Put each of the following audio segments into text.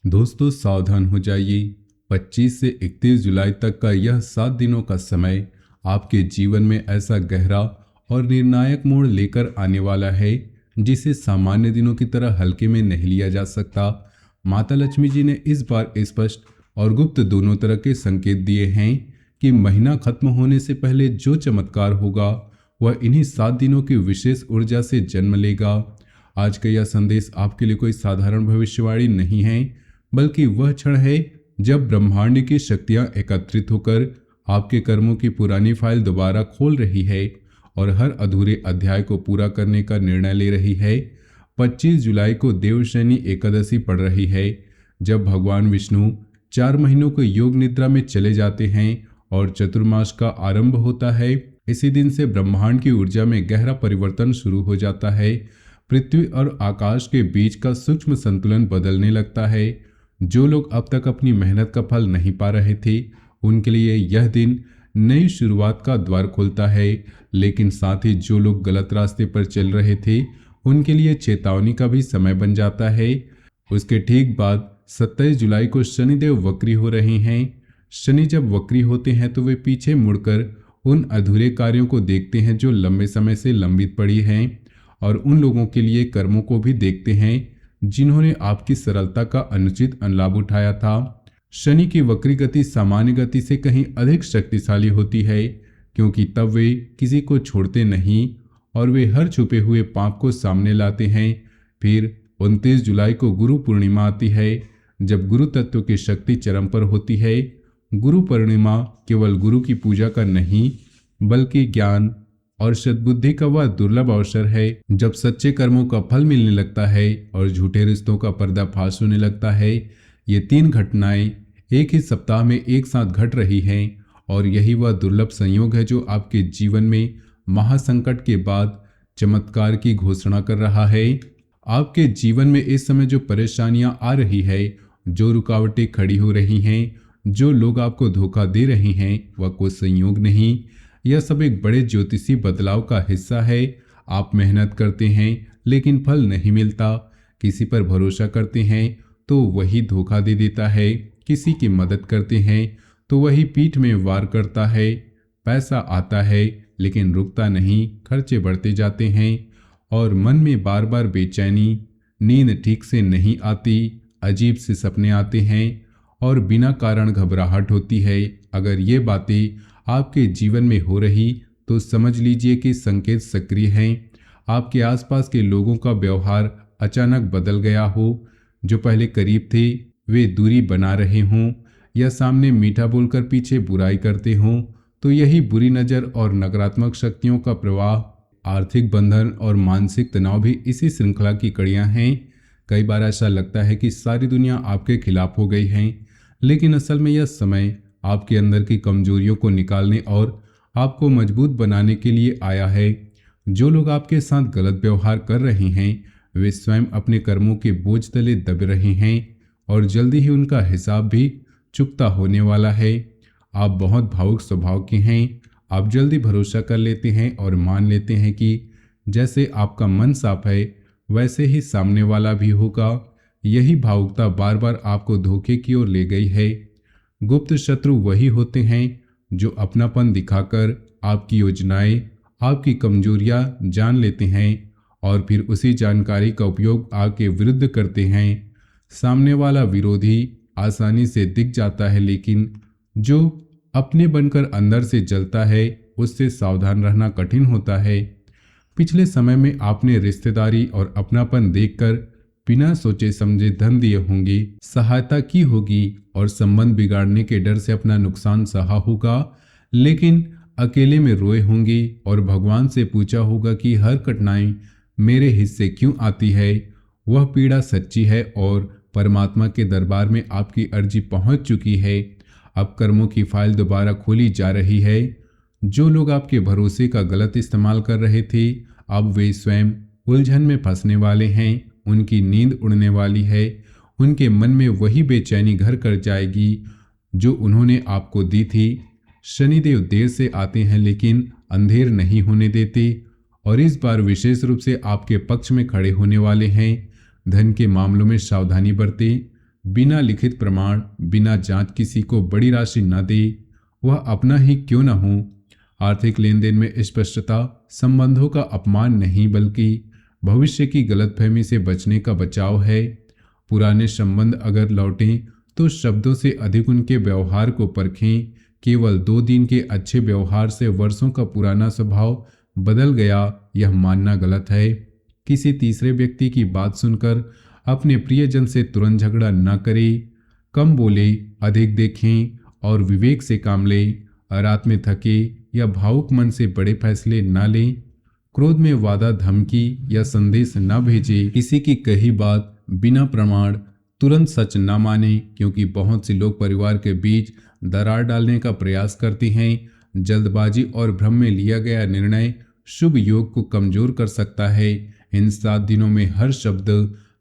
दोस्तों सावधान हो जाइए। 25 से 31 जुलाई तक का यह 7 दिनों का समय आपके जीवन में ऐसा गहरा और निर्णायक मोड़ लेकर आने वाला है जिसे सामान्य दिनों की तरह हल्के में नहीं लिया जा सकता। माता लक्ष्मी जी ने इस बार स्पष्ट और गुप्त दोनों तरह के संकेत दिए हैं कि महीना खत्म होने से पहले जो चमत्कार होगा वह इन्हीं 7 दिनों की विशेष ऊर्जा से जन्म लेगा। आज का यह संदेश आपके लिए कोई साधारण भविष्यवाणी नहीं है, बल्कि वह क्षण है जब ब्रह्मांड की शक्तियां एकत्रित होकर आपके कर्मों की पुरानी फाइल दोबारा खोल रही है और हर अधूरे अध्याय को पूरा करने का निर्णय ले रही है। 25 जुलाई को देवशयनी एकादशी पड़ रही है, जब भगवान विष्णु 4 महीनों को योग निद्रा में चले जाते हैं और चतुर्मास का आरंभ होता है। इसी दिन से ब्रह्मांड की ऊर्जा में गहरा परिवर्तन शुरू हो जाता है। पृथ्वी और आकाश के बीच का सूक्ष्म संतुलन बदलने लगता है। जो लोग अब तक अपनी मेहनत का फल नहीं पा रहे थे, उनके लिए यह दिन नई शुरुआत का द्वार खोलता है, लेकिन साथ ही जो लोग गलत रास्ते पर चल रहे थे उनके लिए चेतावनी का भी समय बन जाता है। उसके ठीक बाद 27 जुलाई को शनिदेव वक्री हो रहे हैं। शनि जब वक्री होते हैं तो वे पीछे मुड़कर उन अधूरे कार्यों को देखते हैं जो लंबे समय से लंबित पड़ी हैं, और उन लोगों के लिए कर्मों को भी देखते हैं जिन्होंने आपकी सरलता का अनुचित लाभ उठाया था। शनि की वक्री गति सामान्य गति से कहीं अधिक शक्तिशाली होती है, क्योंकि तब वे किसी को छोड़ते नहीं और वे हर छुपे हुए पाप को सामने लाते हैं। फिर 29 जुलाई को गुरु पूर्णिमा आती है, जब गुरु तत्व की शक्ति चरम पर होती है। गुरु पूर्णिमा केवल गुरु की पूजा का नहीं, बल्कि ज्ञान और सद्बुद्धि का वह दुर्लभ अवसर है जब सच्चे कर्मों का फल मिलने लगता है और झूठे रिश्तों का पर्दाफाश होने लगता है। ये 3 घटनाएं एक ही सप्ताह में एक साथ घट रही हैं, और यही वह दुर्लभ संयोग है जो आपके जीवन में महासंकट के बाद चमत्कार की घोषणा कर रहा है। आपके जीवन में इस समय जो परेशानियां आ रही है, जो रुकावटें खड़ी हो रही हैं, जो लोग आपको धोखा दे रहे हैं, वह कोई संयोग नहीं, यह सब एक बड़े ज्योतिषी बदलाव का हिस्सा है। आप मेहनत करते हैं लेकिन फल नहीं मिलता, किसी पर भरोसा करते हैं तो वही धोखा दे देता है, किसी की मदद करते हैं तो वही पीठ में वार करता है। पैसा आता है लेकिन रुकता नहीं, खर्चे बढ़ते जाते हैं और मन में बार बार बेचैनी, नींद ठीक से नहीं आती, अजीब से सपने आते हैं और बिना कारण घबराहट होती है। अगर ये बातें आपके जीवन में हो रही तो समझ लीजिए कि संकेत सक्रिय हैं। आपके आसपास के लोगों का व्यवहार अचानक बदल गया हो। जो पहले करीब थे वे दूरी बना रहे हों या सामने मीठा बोलकर पीछे बुराई करते हों, तो यही बुरी नज़र और नकारात्मक शक्तियों का प्रवाह। आर्थिक बंधन और मानसिक तनाव भी इसी श्रृंखला की कड़ियां हैं। कई बार ऐसा लगता है कि सारी दुनिया आपके खिलाफ हो गई है, लेकिन असल में यह समय आपके अंदर की कमजोरियों को निकालने और आपको मजबूत बनाने के लिए आया है। जो लोग आपके साथ गलत व्यवहार कर रहे हैं वे स्वयं अपने कर्मों के बोझ तले दब रहे हैं और जल्दी ही उनका हिसाब भी चुकता होने वाला है। आप बहुत भावुक स्वभाव के हैं। आप जल्दी भरोसा कर लेते हैं और मान लेते हैं कि जैसे आपका मन साफ है वैसे ही सामने वाला भी होगा। यही भावुकता बार बार आपको धोखे की ओर ले गई है। गुप्त शत्रु वही होते हैं जो अपनापन दिखाकर आपकी योजनाएं, आपकी कमजोरियां जान लेते हैं और फिर उसी जानकारी का उपयोग आपके विरुद्ध करते हैं। सामने वाला विरोधी आसानी से दिख जाता है, लेकिन जो अपने बनकर अंदर से जलता है उससे सावधान रहना कठिन होता है। पिछले समय में आपने रिश्तेदारी और अपनापन देखकर बिना सोचे समझे धन दिए होंगे, सहायता की होगी और संबंध बिगाड़ने के डर से अपना नुकसान सहा होगा, लेकिन अकेले में रोए होंगे और भगवान से पूछा होगा कि हर कठिनाई मेरे हिस्से क्यों आती है। वह पीड़ा सच्ची है और परमात्मा के दरबार में आपकी अर्जी पहुंच चुकी है। अब कर्मों की फाइल दोबारा खोली जा रही है। जो लोग आपके भरोसे का गलत इस्तेमाल कर रहे थे, अब वे स्वयं उलझन में फंसने वाले हैं। उनकी नींद उड़ने वाली है। उनके मन में वही बेचैनी घर कर जाएगी जो उन्होंने आपको दी थी। शनिदेव देर से आते हैं लेकिन अंधेर नहीं होने देते, और इस बार विशेष रूप से आपके पक्ष में खड़े होने वाले हैं। धन के मामलों में सावधानी बरतें। बिना लिखित प्रमाण, बिना जांच किसी को बड़ी राशि न दे, वह अपना ही क्यों न हो। आर्थिक लेन देन में स्पष्टता संबंधों का अपमान नहीं बल्कि भविष्य की गलतफहमी से बचने का बचाव है। पुराने संबंध अगर लौटें तो शब्दों से अधिक उनके व्यवहार को परखें। केवल 2 दिन के अच्छे व्यवहार से वर्षों का पुराना स्वभाव बदल गया, यह मानना गलत है। किसी तीसरे व्यक्ति की बात सुनकर अपने प्रियजन से तुरंत झगड़ा न करें। कम बोले, अधिक देखें और विवेक से काम लें। रात में थके या भावुक मन से बड़े फैसले न लें। क्रोध में वादा, धमकी या संदेश न भेजें। किसी की कही बात बिना प्रमाण तुरंत सच न माने, क्योंकि बहुत से लोग परिवार के बीच दरार डालने का प्रयास करते हैं। जल्दबाजी और भ्रम में लिया गया निर्णय शुभ योग को कमजोर कर सकता है। इन 7 दिनों में हर शब्द,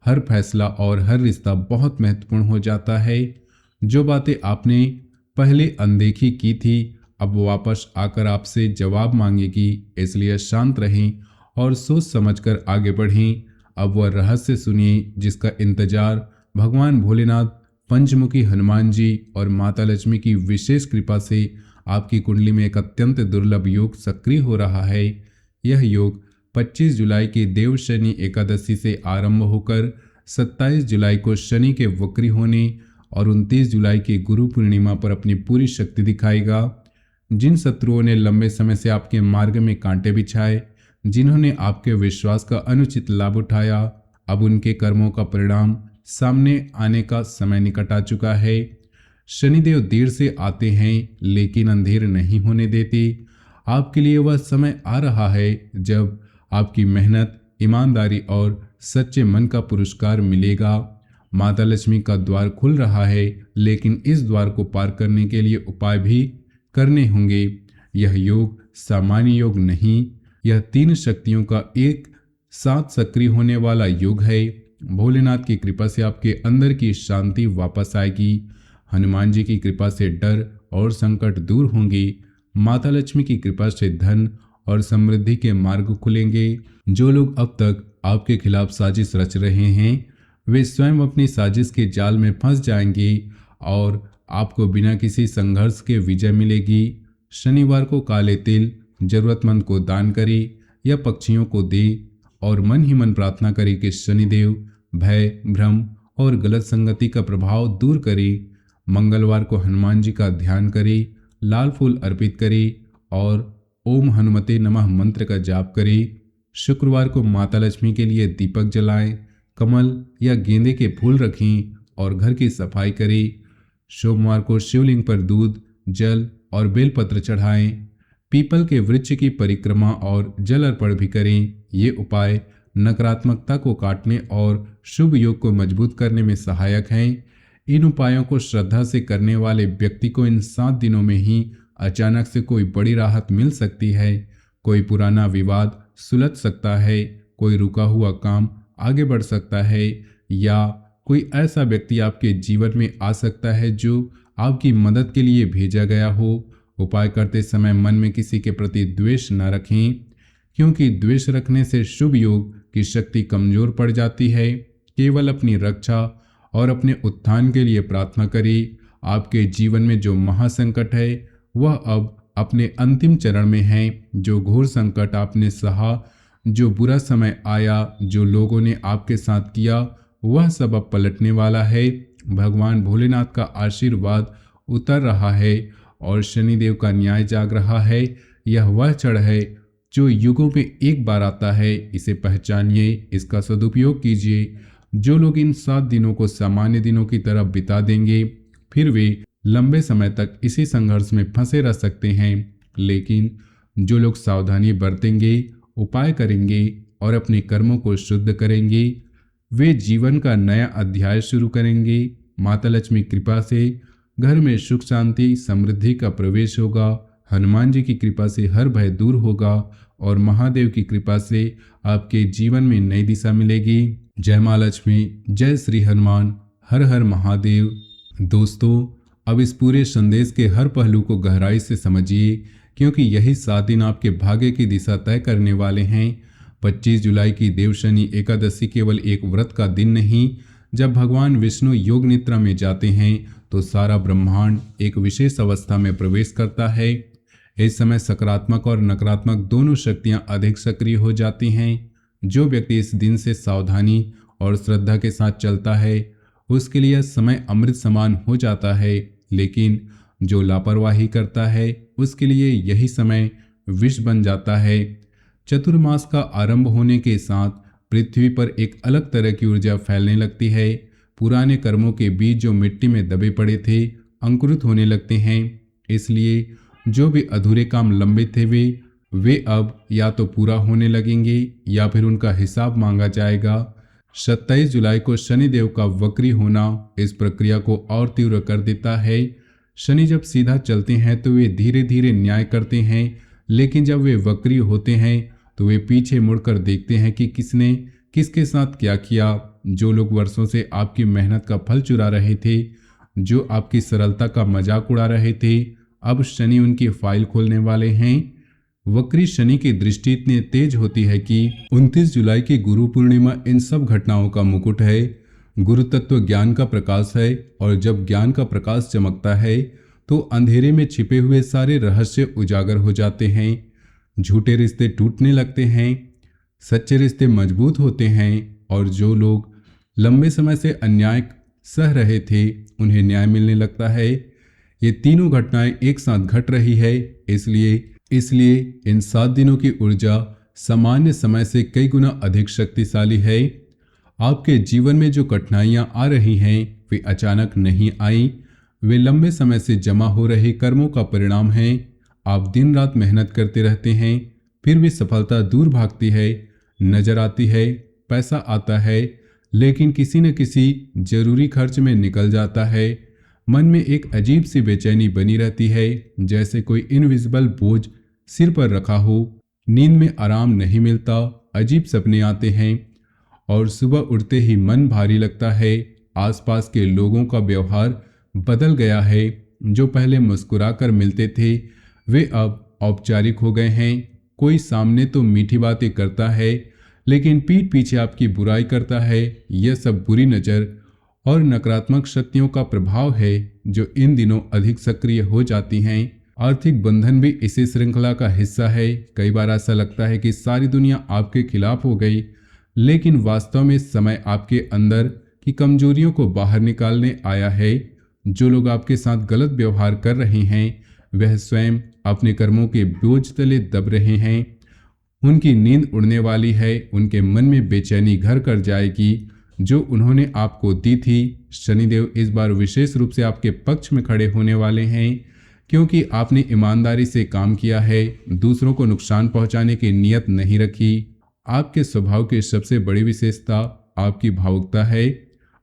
हर फैसला और हर रिश्ता बहुत महत्वपूर्ण हो जाता है। जो बातें आपने पहले अनदेखी की थी अब वापस आकर आपसे जवाब मांगेगी, इसलिए शांत रहें और सोच समझकर आगे बढ़ें। अब वह रहस्य सुनिए जिसका इंतजार भगवान भोलेनाथ, पंचमुखी हनुमान जी और माता लक्ष्मी की विशेष कृपा से आपकी कुंडली में एक अत्यंत दुर्लभ योग सक्रिय हो रहा है। यह योग 25 जुलाई की देव शनि एकादशी से आरंभ होकर 27 जुलाई को शनि के वक्री होने और 29 जुलाई की गुरु पूर्णिमा पर अपनी पूरी शक्ति दिखाएगा। जिन शत्रुओं ने लंबे समय से आपके मार्ग में कांटे बिछाए, जिन्होंने आपके विश्वास का अनुचित लाभ उठाया, अब उनके कर्मों का परिणाम सामने आने का समय निकट आ चुका है। शनिदेव देर से आते हैं लेकिन अंधेर नहीं होने देते। आपके लिए वह समय आ रहा है जब आपकी मेहनत, ईमानदारी और सच्चे मन का पुरस्कार मिलेगा। माता लक्ष्मी का द्वार खुल रहा है, लेकिन इस द्वार को पार करने के लिए उपाय भी करने होंगे। यह योग सामान्य योग नहीं, यह 3 शक्तियों का एक साथ सक्रिय होने वाला योग है। भोलेनाथ की कृपा से आपके अंदर की शांति वापस आएगी। हनुमान जी की कृपा से डर और संकट दूर होंगे। माता लक्ष्मी की कृपा से धन और समृद्धि के मार्ग खुलेंगे। जो लोग अब तक आपके खिलाफ साजिश रच रहे हैं, वे स्वयं अपनी साजिश के जाल में फंस जाएंगे और आपको बिना किसी संघर्ष के विजय मिलेगी। शनिवार को काले तिल जरूरतमंद को दान करें या पक्षियों को दे और मन ही मन प्रार्थना करें कि शनिदेव भय, भ्रम और गलत संगति का प्रभाव दूर करें। मंगलवार को हनुमान जी का ध्यान करें, लाल फूल अर्पित करें और ओम हनुमते नमः मंत्र का जाप करें। शुक्रवार को माता लक्ष्मी के लिए दीपक जलाएं, कमल या गेंदे के फूल रखें और घर की सफाई करें। सोमवार को शिवलिंग पर दूध, जल और बेलपत्र चढ़ाएं। पीपल के वृक्ष की परिक्रमा और जल अर्पण भी करें। ये उपाय नकारात्मकता को काटने और शुभ योग को मजबूत करने में सहायक हैं। इन उपायों को श्रद्धा से करने वाले व्यक्ति को इन 7 दिनों में ही अचानक से कोई बड़ी राहत मिल सकती है। कोई पुराना विवाद सुलझ सकता है, कोई रुका हुआ काम आगे बढ़ सकता है या कोई ऐसा व्यक्ति आपके जीवन में आ सकता है जो आपकी मदद के लिए भेजा गया हो। उपाय करते समय मन में किसी के प्रति द्वेष न रखें, क्योंकि द्वेष रखने से शुभ योग की शक्ति कमजोर पड़ जाती है। केवल अपनी रक्षा और अपने उत्थान के लिए प्रार्थना करें। आपके जीवन में जो महासंकट है वह अब अपने अंतिम चरण में है। जो घोर संकट आपने सहा, जो बुरा समय आया, जो लोगों ने आपके साथ किया, वह सब अब पलटने वाला है। भगवान भोलेनाथ का आशीर्वाद उतर रहा है और शनिदेव का न्याय जाग रहा है। यह वह क्षण है जो युगों में एक बार आता है। इसे पहचानिए, इसका सदुपयोग कीजिए। जो लोग इन 7 दिनों को सामान्य दिनों की तरह बिता देंगे, फिर वे लंबे समय तक इसी संघर्ष में फंसे रह सकते हैं। लेकिन जो लोग सावधानी बरतेंगे, उपाय करेंगे और अपने कर्मों को शुद्ध करेंगे, वे जीवन का नया अध्याय शुरू करेंगे। माता लक्ष्मी कृपा से घर में सुख, शांति, समृद्धि का प्रवेश होगा। हनुमान जी की कृपा से हर भय दूर होगा और महादेव की कृपा से आपके जीवन में नई दिशा मिलेगी। जय माँ लक्ष्मी, जय श्री हनुमान, हर हर महादेव। दोस्तों, अब इस पूरे संदेश के हर पहलू को गहराई से समझिए, क्योंकि यही 7 दिन आपके भाग्य की दिशा तय करने वाले हैं। 25 जुलाई की देव शनि एकादशी केवल एक व्रत का दिन नहीं, जब भगवान विष्णु योग निद्रा में जाते हैं तो सारा ब्रह्मांड एक विशेष अवस्था में प्रवेश करता है। इस समय सकारात्मक और नकारात्मक दोनों शक्तियां अधिक सक्रिय हो जाती हैं। जो व्यक्ति इस दिन से सावधानी और श्रद्धा के साथ चलता है उसके लिए यह समय अमृत समान हो जाता है, लेकिन जो लापरवाही करता है उसके लिए यही समय विष बन जाता है। चतुर्मास का आरंभ होने के साथ पृथ्वी पर एक अलग तरह की ऊर्जा फैलने लगती है। पुराने कर्मों के बीज जो मिट्टी में दबे पड़े थे अंकुरित होने लगते हैं। इसलिए जो भी अधूरे काम लंबित थे वे अब या तो पूरा होने लगेंगे या फिर उनका हिसाब मांगा जाएगा। 27 जुलाई को शनिदेव का वक्री होना इस प्रक्रिया को और तीव्र कर देता है। शनि जब सीधा चलते हैं तो वे धीरे धीरे न्याय करते हैं, लेकिन जब वे वक्री होते हैं तो वे पीछे मुड़कर देखते हैं कि किसने किसके साथ क्या किया। जो लोग वर्षों से आपकी मेहनत का फल चुरा रहे थे, जो आपकी सरलता का मजाक उड़ा रहे थे, अब शनि उनकी फाइल खोलने वाले हैं। वक्री शनि की दृष्टि इतनी तेज होती है कि 29 जुलाई की गुरु पूर्णिमा इन सब घटनाओं का मुकुट है। गुरु तत्व ज्ञान का प्रकाश है और जब ज्ञान का प्रकाश चमकता है तो अंधेरे में छिपे हुए सारे रहस्य उजागर हो जाते हैं। झूठे रिश्ते टूटने लगते हैं, सच्चे रिश्ते मजबूत होते हैं और जो लोग लंबे समय से अन्याय सह रहे थे उन्हें न्याय मिलने लगता है। ये तीनों घटनाएं एक साथ घट रही है, इसलिए इन 7 दिनों की ऊर्जा सामान्य समय से कई गुना अधिक शक्तिशाली है। आपके जीवन में जो कठिनाइयां आ रही हैं वे अचानक नहीं आई, वे लंबे समय से जमा हो रहे कर्मों का परिणाम हैं। आप दिन रात मेहनत करते रहते हैं, फिर भी सफलता दूर भागती है, नजर आती है, पैसा आता है, लेकिन किसी न किसी जरूरी खर्च में निकल जाता है। मन में एक अजीब सी बेचैनी बनी रहती है, जैसे कोई इनविजिबल बोझ सिर पर रखा हो। नींद में आराम नहीं मिलता, अजीब सपने आते हैं और सुबह उठते ही मन भारी लगता है। आसपास के लोगों का व्यवहार बदल गया है। जो पहले मुस्कुराकर मिलते थे वे अब औपचारिक हो गए हैं। कोई सामने तो मीठी बातें करता है, लेकिन पीठ पीछे आपकी बुराई करता है। यह सब बुरी नज़र और नकारात्मक शक्तियों का प्रभाव है जो इन दिनों अधिक सक्रिय हो जाती हैं। आर्थिक बंधन भी इसी श्रृंखला का हिस्सा है। कई बार ऐसा लगता है कि सारी दुनिया आपके खिलाफ हो गई, लेकिन वास्तव में समय आपके अंदर की कमजोरियों को बाहर निकालने आया है। जो लोग आपके साथ गलत व्यवहार कर रहे हैं वह स्वयं अपने कर्मों के बोझ तले दब रहे हैं। उनकी नींद उड़ने वाली है, उनके मन में बेचैनी घर कर जाएगी जो उन्होंने आपको दी थी। शनिदेव इस बार विशेष रूप से आपके पक्ष में खड़े होने वाले हैं, क्योंकि आपने ईमानदारी से काम किया है, दूसरों को नुकसान पहुंचाने की नीयत नहीं रखी। आपके स्वभाव की सबसे बड़ी विशेषता आपकी भावुकता है।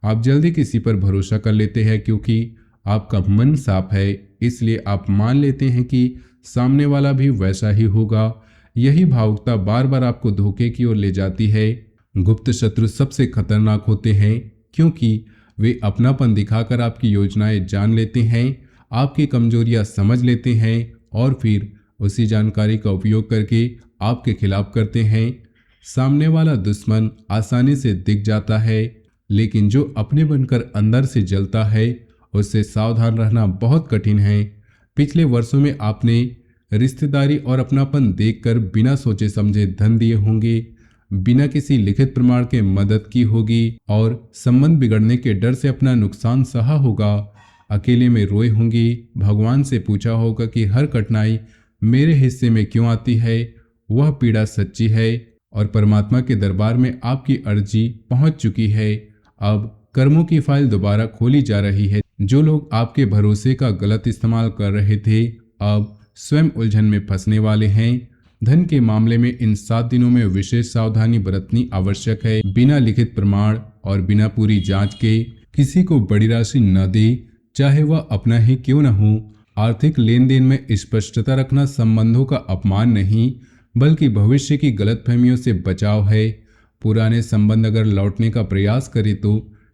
आप जल्दी किसी पर भरोसा कर लेते हैं क्योंकि आपका मन साफ है, इसलिए आप मान लेते हैं कि सामने वाला भी वैसा ही होगा। यही भावुकता बार बार आपको धोखे की ओर ले जाती है। गुप्त शत्रु सबसे खतरनाक होते हैं क्योंकि वे अपनापन दिखाकर आपकी योजनाएं जान लेते हैं, आपकी कमजोरियां समझ लेते हैं और फिर उसी जानकारी का उपयोग करके आपके खिलाफ करते हैं। सामने वाला दुश्मन आसानी से दिख जाता है, लेकिन जो अपने बनकर अंदर से जलता है उससे सावधान रहना बहुत कठिन है। पिछले वर्षों में आपने रिश्तेदारी और अपनापन देखकर बिना सोचे समझे धन दिए होंगे, बिना किसी लिखित प्रमाण के मदद की होगी और संबंध बिगड़ने के डर से अपना नुकसान सहा होगा। अकेले में रोए होंगी, भगवान से पूछा होगा कि हर कठिनाई मेरे हिस्से में क्यों आती है। वह पीड़ा सच्ची है और परमात्मा के दरबार में आपकी अर्जी पहुंच चुकी है। अब कर्मों की फाइल दोबारा खोली जा रही है। जो लोग आपके भरोसे का गलत इस्तेमाल कर रहे थे अब स्वयं उलझन में फंसने वाले हैं। धन के मामले में इन 7 दिनों में विशेष सावधानी बरतनी आवश्यक है। बिना लिखित प्रमाण और बिना पूरी जांच के किसी को बड़ी राशि न दे, चाहे वह अपना ही क्यों न हो। आर्थिक लेन देन में स्पष्टता रखना संबंधों का अपमान नहीं बल्कि भविष्य की गलतफहमियों से बचाव है। पुराने संबंध अगर लौटने का प्रयास करे तो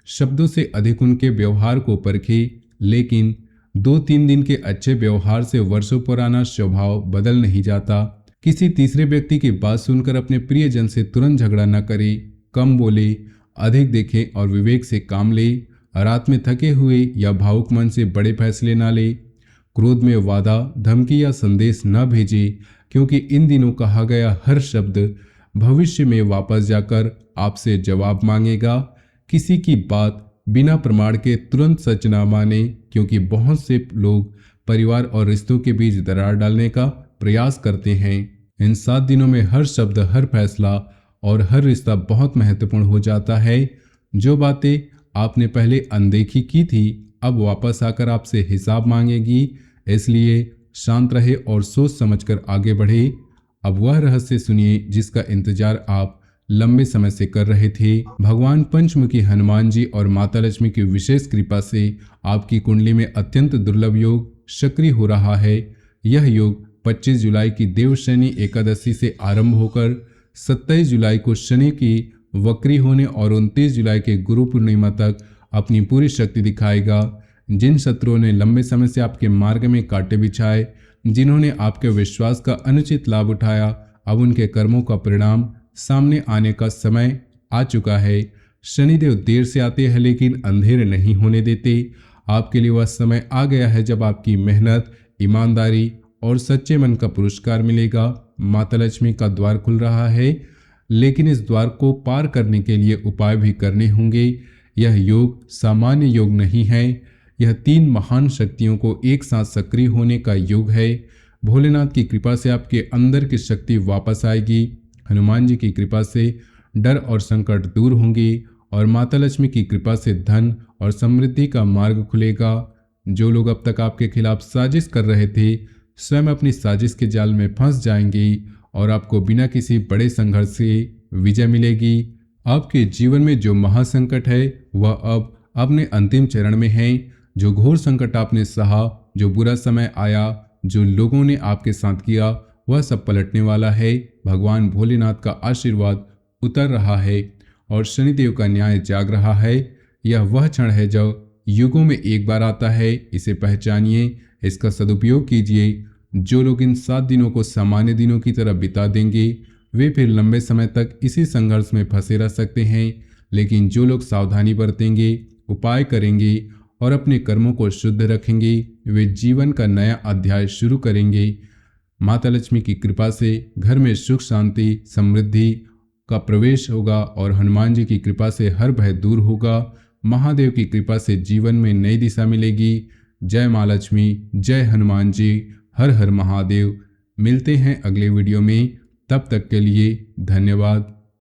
शब्दों से अधिक उनके व्यवहार को परखे, लेकिन 2-3 दिन के अच्छे व्यवहार से वर्षों पुराना स्वभाव बदल नहीं जाता। किसी तीसरे व्यक्ति की बात सुनकर अपने प्रियजन से तुरंत झगड़ा न करे, कम बोले अधिक देखें और विवेक से काम लें। रात में थके हुए या भावुक मन से बड़े फैसले ना लें। क्रोध में वादा, धमकी या संदेश न भेजें, क्योंकि इन दिनों कहा गया हर शब्द भविष्य में वापस जाकर आपसे जवाब मांगेगा। किसी की बात बिना प्रमाण के तुरंत सच ना माने, क्योंकि बहुत से लोग परिवार और रिश्तों के बीच दरार डालने का प्रयास करते हैं। इन 7 दिनों में हर शब्द, हर फैसला और हर रिश्ता बहुत महत्वपूर्ण हो जाता है। जो बातें आपने पहले अनदेखी की थी अब वापस आकर आपसे हिसाब मांगेगी। इसलिए शांत रहे और सोच समझकर आगे बढ़े। अब वह रहस्य सुनिए जिसका इंतजार आप लंबे समय से कर रहे थे। भगवान पंचमुखी हनुमान जी और माता लक्ष्मी की विशेष कृपा से आपकी कुंडली में अत्यंत दुर्लभ योग सक्रिय हो रहा है। यह योग 25 जुलाई की देव शनि एकादशी से आरंभ होकर 27 जुलाई को शनि की वक्री होने और 29 जुलाई के गुरु पूर्णिमा तक अपनी पूरी शक्ति दिखाएगा। जिन शत्रुओं ने लंबे समय से आपके मार्ग में कांटे बिछाए, जिन्होंने आपके विश्वास का अनुचित लाभ उठाया, अब उनके कर्मों का परिणाम सामने आने का समय आ चुका है। शनिदेव देर से आते हैं लेकिन अंधेर नहीं होने देते। आपके लिए वह समय आ गया है जब आपकी मेहनत, ईमानदारी और सच्चे मन का पुरस्कार मिलेगा। माता लक्ष्मी का द्वार खुल रहा है, लेकिन इस द्वार को पार करने के लिए उपाय भी करने होंगे। यह योग सामान्य योग नहीं है, यह 3 महान शक्तियों को एक साथ सक्रिय होने का योग है। भोलेनाथ की कृपा से आपके अंदर की शक्ति वापस आएगी। हनुमान जी की कृपा से डर और संकट दूर होंगे और माता लक्ष्मी की कृपा से धन और समृद्धि का मार्ग खुलेगा। जो लोग अब तक आपके खिलाफ साजिश कर रहे थे, स्वयं अपनी साजिश के जाल में फंस जाएंगे और आपको बिना किसी बड़े संघर्ष से विजय मिलेगी। आपके जीवन में जो महासंकट है वह अब अपने अंतिम चरण में है। जो घोर संकट आपने सहा, जो बुरा समय आया, जो लोगों ने आपके साथ किया, वह सब पलटने वाला है। भगवान भोलेनाथ का आशीर्वाद उतर रहा है और शनिदेव का न्याय जाग रहा है। यह वह क्षण है जो युगों में एक बार आता है। इसे पहचानिए, इसका सदुपयोग कीजिए। जो लोग इन 7 दिनों को सामान्य दिनों की तरह बिता देंगे, वे फिर लंबे समय तक इसी संघर्ष में फंसे रह सकते हैं। लेकिन जो लोग सावधानी बरतेंगे, उपाय करेंगे और अपने कर्मों को शुद्ध रखेंगे, वे जीवन का नया अध्याय शुरू करेंगे। माता लक्ष्मी की कृपा से घर में सुख, शांति, समृद्धि का प्रवेश होगा और हनुमान जी की कृपा से हर भय दूर होगा। महादेव की कृपा से जीवन में नई दिशा मिलेगी। जय माँ लक्ष्मी, जय हनुमान जी, हर हर महादेव। मिलते हैं अगले वीडियो में, तब तक के लिए धन्यवाद।